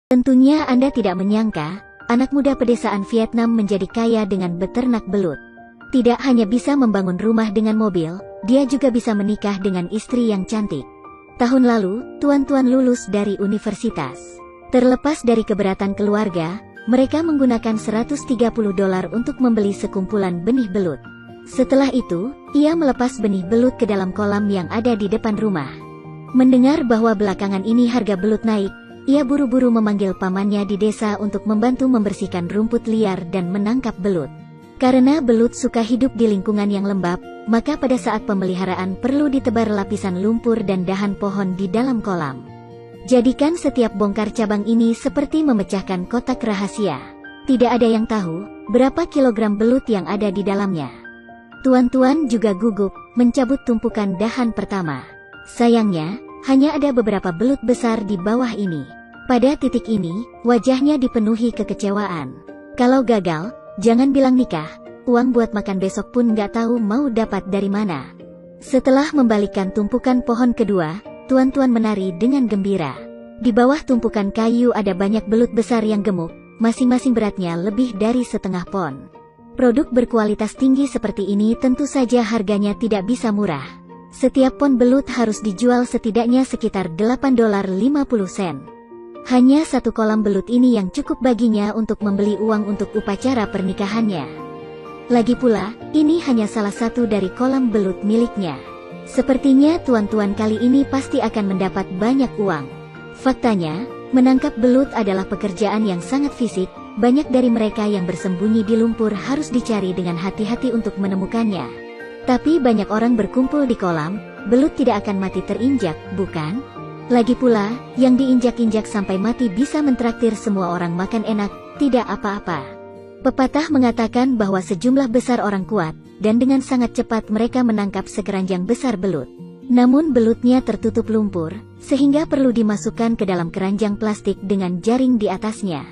Tentunya Anda tidak menyangka, anak muda pedesaan Vietnam menjadi kaya dengan beternak belut. Tidak hanya bisa membangun rumah dengan mobil, dia juga bisa menikah dengan istri yang cantik. Tahun lalu, tuan-tuan lulus dari universitas. Terlepas dari keberatan keluarga, mereka menggunakan $130 untuk membeli sekumpulan benih belut. Setelah itu, ia melepas benih belut ke dalam kolam yang ada di depan rumah. Mendengar bahwa belakangan ini harga belut naik, ia buru-buru memanggil pamannya di desa untuk membantu membersihkan rumput liar dan menangkap belut. Karena belut suka hidup di lingkungan yang lembab, maka pada saat pemeliharaan perlu ditebar lapisan lumpur dan dahan pohon di dalam kolam. Jadikan setiap bongkar cabang ini seperti memecahkan kotak rahasia. Tidak ada yang tahu berapa kilogram belut yang ada di dalamnya. Tuan-tuan juga gugup mencabut tumpukan dahan pertama. Sayangnya, hanya ada beberapa belut besar di bawah ini. Pada titik ini, wajahnya dipenuhi kekecewaan. Kalau gagal, jangan bilang nikah, uang buat makan besok pun nggak tahu mau dapat dari mana. Setelah membalikkan tumpukan pohon kedua, tuan-tuan menari dengan gembira. Di bawah tumpukan kayu ada banyak belut besar yang gemuk, masing-masing beratnya lebih dari setengah pon. Produk berkualitas tinggi seperti ini tentu saja harganya tidak bisa murah. Setiap pon belut harus dijual setidaknya sekitar $8.50. Hanya satu kolam belut ini yang cukup baginya untuk membeli uang untuk upacara pernikahannya. Lagi pula, ini hanya salah satu dari kolam belut miliknya. Sepertinya tuan-tuan kali ini pasti akan mendapat banyak uang. Faktanya, menangkap belut adalah pekerjaan yang sangat fisik. Banyak dari mereka yang bersembunyi di lumpur harus dicari dengan hati-hati untuk menemukannya. Tapi banyak orang berkumpul di kolam, belut tidak akan mati terinjak, bukan? Lagi pula, yang diinjak-injak sampai mati bisa mentraktir semua orang makan enak, tidak apa-apa. Pepatah mengatakan bahwa sejumlah besar orang kuat, dan dengan sangat cepat mereka menangkap sekeranjang besar belut. Namun belutnya tertutup lumpur, sehingga perlu dimasukkan ke dalam keranjang plastik dengan jaring di atasnya.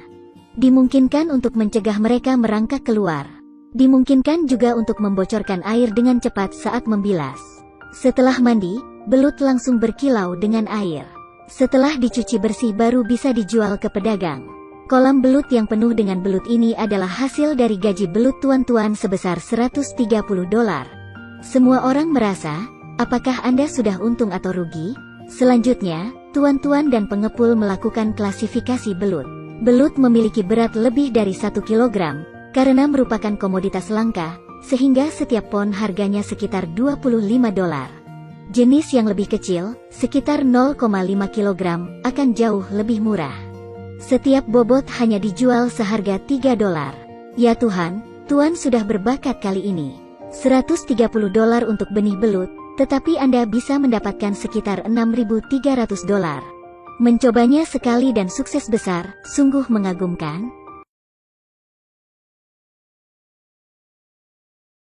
Dimungkinkan untuk mencegah mereka merangkak keluar. Dimungkinkan juga untuk membocorkan air dengan cepat saat membilas. Setelah mandi, belut langsung berkilau dengan air. Setelah dicuci bersih baru bisa dijual ke pedagang. Kolam belut yang penuh dengan belut ini adalah hasil dari gaji belut tuan-tuan sebesar $130. Semua orang merasa, apakah Anda sudah untung atau rugi? Selanjutnya, tuan-tuan dan pengepul melakukan klasifikasi belut. Belut memiliki berat lebih dari 1 kilogram, karena merupakan komoditas langka, sehingga setiap pon harganya sekitar $25. Jenis yang lebih kecil, sekitar 0,5 kg, akan jauh lebih murah. Setiap bobot hanya dijual seharga $3. Ya Tuhan, Tuan sudah berbakat kali ini. $130 untuk benih belut, tetapi Anda bisa mendapatkan sekitar $6.300. Mencobanya sekali dan sukses besar, sungguh mengagumkan.